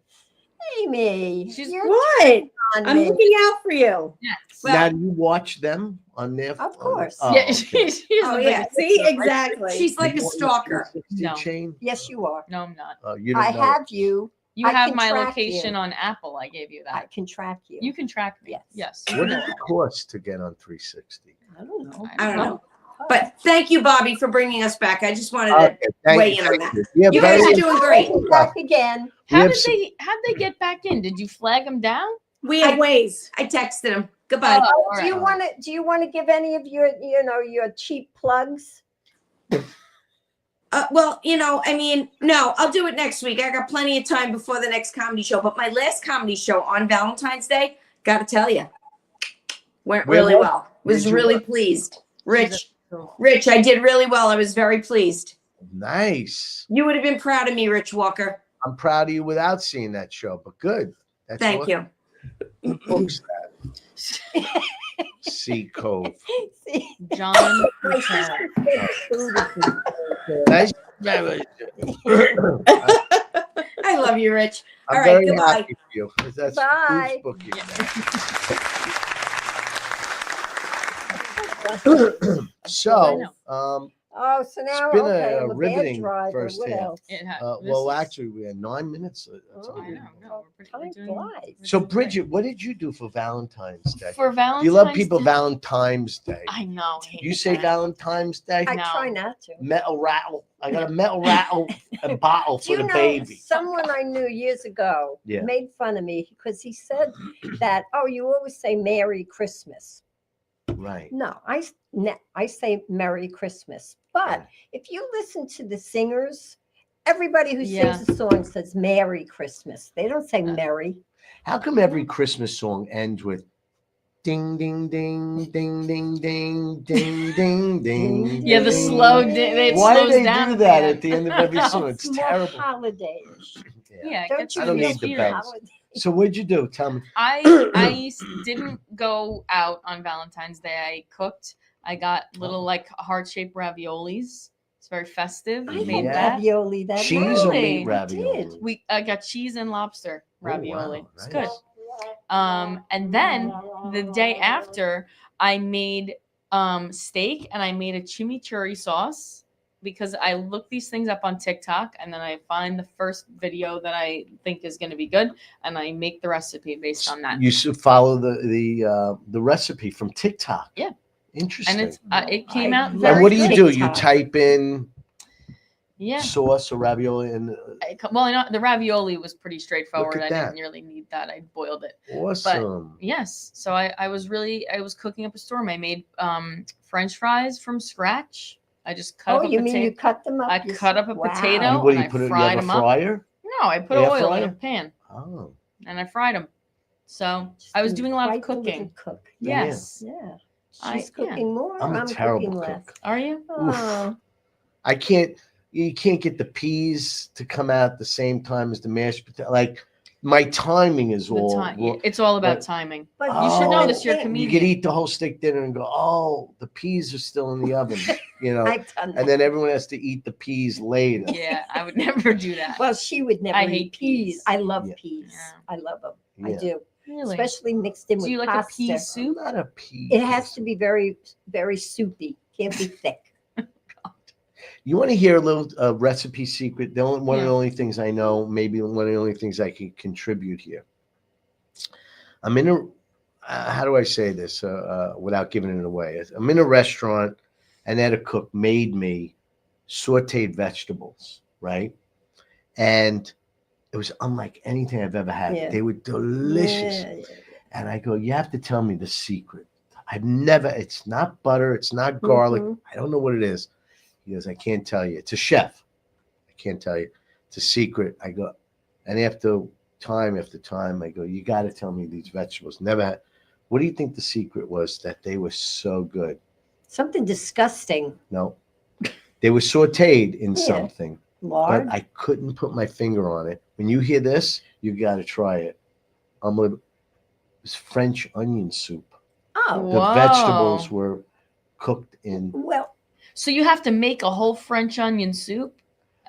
Amy. She's- you're What? on I'm me. looking out for you. Yes. Well- Now, do you watch them on their Of course. Oh, yeah, okay. she's Oh, the yeah. biggest See, sister, right? exactly. She's like a You want your stalker. 360 No. chain? Yes, you are. No, I'm not. Oh, you don't I know. have you. You I have can my track location you. on Apple. I gave you I that. can track you. You can track me. Yes. Yes. What does it cost to get on 360? I don't know. I don't know. But thank you, Bobby, for bringing us back. I just wanted to. Okay, thank weigh you, in on thank that. you. Yeah, You guys very are doing great. Back again. How We have did they get back in? Did you flag them down? We have ways. I texted him. Goodbye. Oh, all Do you right. want to give any of your your cheap plugs? Well, I mean, no, I'll do it next week. I got plenty of time before the next comedy show. But my last comedy show on Valentine's Day, gotta tell you, went Where really was- well. Was where'd you really work? pleased. Rich, I did really well. I was very pleased. Nice. You would have been proud of me, Rich Walker. I'm proud of you without seeing that show, but good. That's Thank what- you. who books that? Sea Cove. See, John my Patel. sister said food is good. Nice. I love you, Rich. I'm All right, very goodbye. happy for you. That's Bye. whose book is Yeah. that? I So, know. Oh, so now, been okay, a I'm a bad riveting driver. first What half. else? It had, well, actually, we had 9 minutes. That's Oh, I know. unbelievable. No, we're pretty, Time we're doing, flies. we're So, doing great. Bridget, what did you do for Valentine's Day? For Valentine's You love people Day- Valentine's Day. I know. I hate You say that. Valentine's Day? I No. try not to. Metal rattle. I got a metal rattle and bottle Do for you the know, baby. someone I knew years ago Yeah. made fun of me because he said that, oh, you always say Merry Christmas. Right. No, I say Merry Christmas. But Right. if you listen to the singers, everybody who Yeah. sings a song says Merry Christmas. They don't say Uh, Merry. How come every Christmas song ends with ding, ding, ding, ding, ding, ding, ding, ding, ding? Yeah, the ding. slow. It Why do slows they down do at the that end. at the end of every song? It's It's more terrible. holiday-ish. Yeah, it Don't gets you I don't in the feel need the spirit. bells. holiday? So what'd you do? Tell me. I didn't go out on Valentine's Day. I cooked. I got little like heart-shaped raviolis. It's very festive. I We had made Yeah. that. ravioli that Cheese or night. meat Really? ravioli? I got cheese and lobster Oh, wow, ravioli. It's nice. good. And then the day after, I made steak and I made a chimichurri sauce because I look these things up on TikTok and then I find the first video that I think is going to be good and I make the recipe based on that. You should follow the recipe from TikTok. Yeah. Interesting. And it came I out love very And what do you good. do? You TikTok. type in Yeah. sauce or ravioli and Well, I know the ravioli was pretty straightforward. Look I at that. didn't really need that. I boiled it. awesome. Yes. So I was cooking up a storm. I made French fries from scratch. I just cut Oh, up a you mean you potato. cut them up? I cut up a Wow. potato. What do and you I put it? You fried have a them up. fryer? No, I put Air oil in a fryer? pan Oh, and I fried them. So I was doing a lot of Quite the little cooking. Cook. Yeah. Yes. Yeah. I- She's yeah. cooking more. I'm a terrible cooking cook. less. Are you? Oh, I can't. You can't get the peas to come out at the same time as the mashed potato. Like my timing is The all. time. wrong. It's all about but- timing. but You should know this. You're a thing- comedian. You could eat the whole steak dinner and go, oh, the peas are still in the oven, you know, I've done that. and then everyone has to eat the peas later. Yeah, I would never do that. Well, she would never I eat hate peas. peas. I love Yeah. peas. Yeah. I love them. Yeah. I do, Really? especially mixed in Do with you like pasta. a pea I'm soup? not a pea. It has to be very, very soupy. Can't be thick. You want to hear a little recipe secret? One of Yeah. the only things I know, maybe one of the only things I can contribute here. I'm in a, how do I say this without giving it away? I'm in a restaurant and then a cook made me sauteed vegetables, right? And it was unlike anything I've ever had. Yeah. They were delicious. Yeah, yeah, And I go, you have to tell me the secret. I've never, it's not butter, it's not garlic. Mhm. I don't know what it is. He goes, I can't tell you. It's a chef. I can't tell you. It's a secret. I go, and after time, I go, you got to tell me these vegetables. Never had. What do you think the secret was that they were so good? Something disgusting. No, they were sauteed in Yeah. something, Lard. but I couldn't put my finger on it. When you hear this, you got to try it. It's French onion soup. Oh, The Whoa. vegetables were cooked in. well, So you have to make a whole French onion soup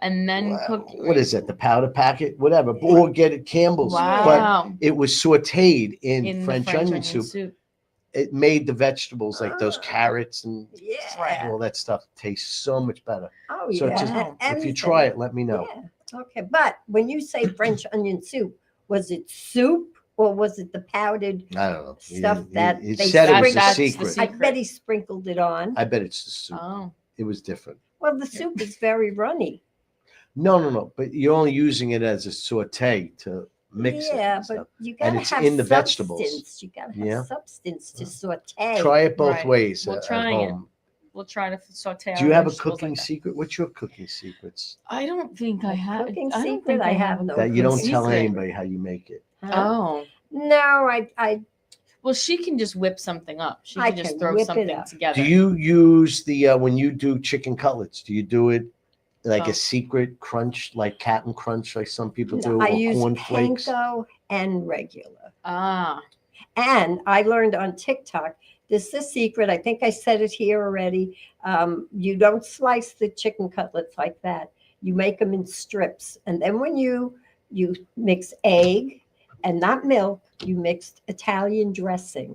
and then cook. What is it? The powder packet, whatever, or get it Campbell's. But Wow. it was sauteed in, In the French, onion soup. It made the vegetables like those Ah. carrots and yeah. all that stuff taste so much better. Oh, So yeah. just- And if you anything. try it, let me know. Yeah. Okay. But when you say French onion soup, was it soup or was it the powdered? I don't know. Stuff that it they said it was a That's the secret. I secret. bet he sprinkled it on. I bet it's the soup. Oh. It was different. Well, the soup is very runny. No. But you're only using it as a saute to mix it. Yeah, and stuff. but you And gotta it's have in the vegetables. substance. You gotta have Yeah. substance to saute. Try it both Right. ways We're at trying it. home. We'll try to saute. Do you our have a vegetables cooking like that. secret? What's your cooking secrets? I don't think I have. Cooking I don't secret? think I have no That you don't cooking tell secret. anybody how you make it. Huh? Oh. No, I Well, she can just whip something up. She I can just can throw whip it something up. together. Do you use the when you do chicken cutlets? Do you do it like Oh. a secret crunch, like Captain Crunch, like some people do, I or use cornflakes? panko and regular. Ah. And I learned on TikTok this is a secret. I think I said it here already. You don't slice the chicken cutlets like that. You make them in strips. And then when you mix egg and not milk, you mix Italian dressing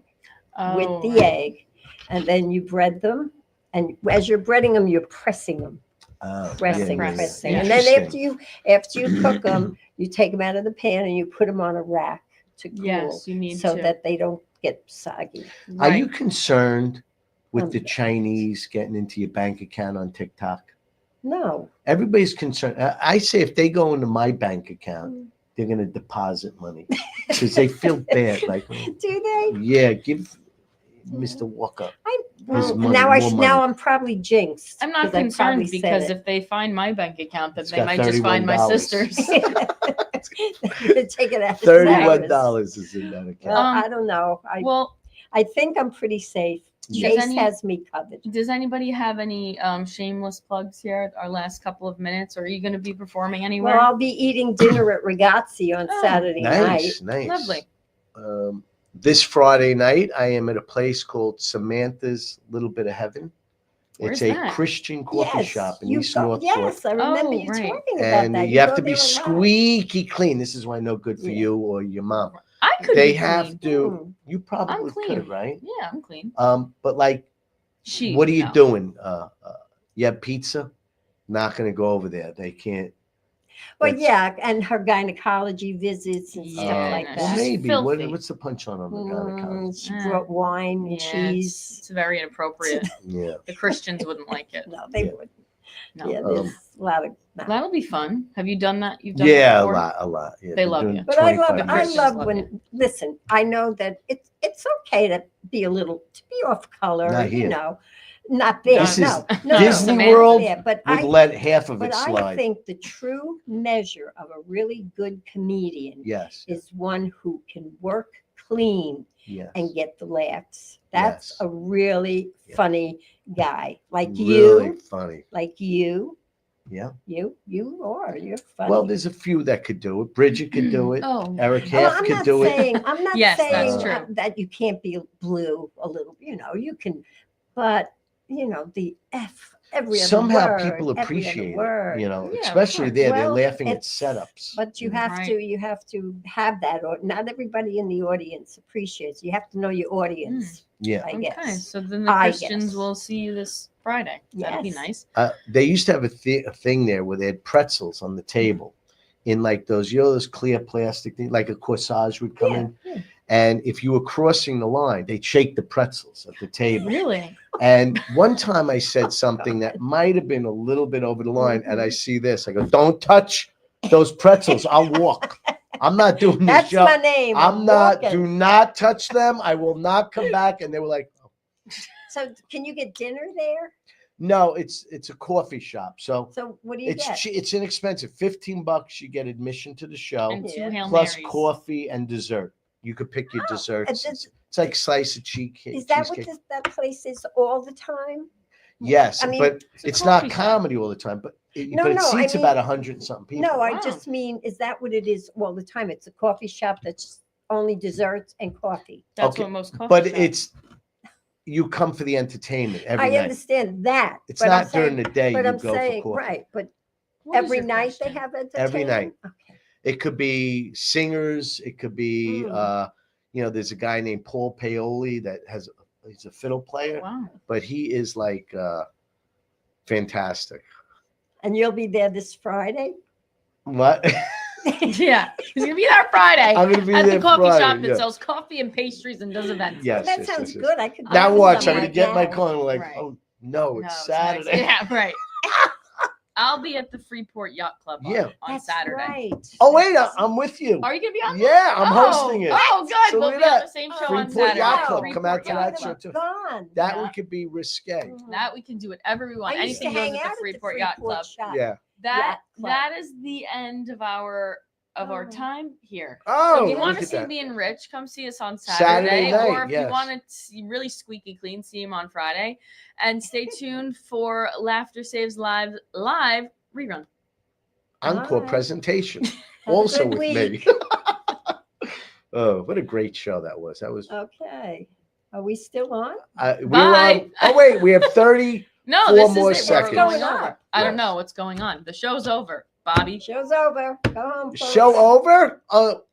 with Oh, the egg. And then you bread them. And as you're breading them, you're pressing them. Pressing. Yeah. And then Interesting. after you cook them, you take them out of the pan and you put them on a rack to cool, Yes, you need so to. that they don't get soggy. Are Right. you concerned with the Um, Chinese getting into your bank account on TikTok? No, Everybody's concerned. I say if they go into my bank account, they're going to deposit money because they feel bad. Like, do they? yeah, give Mr. Walker. Well, money, now more money. now I'm probably jinxed. I'm not 'cause I concerned probably said because it. if they find my bank account, then It's they got might just find my $31. sister's. Take it out. of $31 Cyrus. is in that account. Well, I don't know. Well, I think I'm pretty safe. Yeah. Chase any- has me covered. does anybody have any shameless plugs here? Our last couple of minutes. Are you going to be performing anywhere? Well, I'll be eating dinner at Ragazzi on Oh, Saturday night. Nice. Lovely. This Friday night, I am at a place called Samantha's Little Bit of Heaven. Where's It's a that? Christian coffee shop in East Northport. Yes, I remember Oh, you right. talking about And that. you have go to be there a lot. squeaky clean. This is why no good for Yeah. you or your mom. I could They be have clean. to. You probably clean. could, right? Yeah, I'm clean. But like, She. what are you no. doing? You have pizza? Not going to go over there. They can't. Well, That's- yeah, and her gynecology visits and Yeah, stuff like no, Well, that. she's maybe. filthy. What's the punch on the gynecology? She Mm. brought wine and Yeah, cheese. It's very inappropriate. Yeah. The Christians wouldn't like it. No, they Yeah. wouldn't. No. Yeah, there's a lot of. No. That'll be fun. Have you done that? You've done Yeah, that a before? lot. Yeah, They they're love doing you. But I 25 love, I Christians love love when. Listen, I know that it's okay to be a little to be off color. Not You here. know, not there. This no, is no, Disney no, World yeah, but would I let half of it But I slide. think the true measure of a really good comedian Yes. is one who can work clean Yes. and get the laughs. That's Yes. a really Yeah. funny guy. Like Really you, funny. like you, Yeah. you're funny. Well, there's a few that could do it. Bridget could do it. Oh, Eric Well, Half I'm could not do it. saying I'm not Yes, that's saying true. that you can't be blue a little. You know, you can, but you know the F every other Somehow word, people every other appreciate word. it. You know, Yeah, of especially course. there, they're Well, laughing at it's- setups. But you know. have Right. to have that, or not everybody in the audience appreciates. You have to know your audience, Yeah. I okay. guess. So then the I Christians guess. will see you this Friday. That'd be Yes. nice. They used to have a thing there where they had pretzels on the table in like those, those clear plastic things, like a corsage would come Yeah, in. yeah. And if you were crossing the line, they'd shake the pretzels at the table. Really? And one time I said something that might have been a little bit over the line, and I see this. I go, "Don't touch those pretzels. I'll walk. I'm not doing this That's job. my name. I'm not. walking. Do not touch them. I will not come back." And they were like, So can you get dinner there? "No, it's a coffee shop. So So what do you get? it's inexpensive. $15. You get admission to the show, And two Yeah. Hail plus Marys. coffee and dessert. You could pick your Oh, desserts. it's- It's like slice of cheesecake. Is that what cheesecake. that place is all the time? Yes, I mean, but a it's not coffee shop. comedy all the time. But No, but it no, I seats mean- about 100 and something people. No, I Wow. just mean, is that what it is all the time? It's a coffee shop that's only desserts and coffee. That's Okay, what most coffee But shops- it's you come for the entertainment every I night. understand that. It's but I'm not during saying- the day you But I'm go saying, for coffee. right, but What is every your night they question? have entertainment? Every night. Okay. It could be singers. It could be, Mm. there's a guy named Paul Paoli that he's a fiddle player, Wow. but he is like fantastic. And you'll be there this Friday? What? Yeah, he's gonna be there Friday I'm gonna be at there the coffee Friday, shop that yeah. sells coffee and pastries and does events. Yes. That yes, sounds yes, yes. good. I could. Now go to watch. I'm something gonna like get my that. car and I'm like, Right. oh no, No, it's it's Saturday. nice. Yeah, right. I'll be at the Freeport Yacht Club on, Yeah. on That's Saturday. right. Oh wait, I'm with you. Are you gonna be on? Yeah, I'm Oh, hosting it. Oh, good. So we'll look be at on that. the same show on Freeport Saturday. Yacht Wow. Club. Freeport Come out to Yacht that Club. show too. Gone. That Yeah. we could be risque. That we can do whatever we want. I used to Anything goes hang at out the Freeport Yacht Club. shop. Yeah. That Yacht Club. that is the end of our Oh. time here. Oh, So if you want look to at see that. Being Rich, come see us on Saturday Saturday. night, Or if yes. you want to see really squeaky clean, see him on Friday. And stay tuned for Laughter Saves Live rerun. Encore Bye. presentation. Have a Also good with week. me. Oh, what a great show that was. That was Okay. Are we still on? We're Bye. on. Oh wait, we have 30. No, 4 this more is it. seconds. We're going Going over. up. I don't Yes. know what's going on. The show's over, Bobby. Show's over. Go home. Folks. Show over. Look.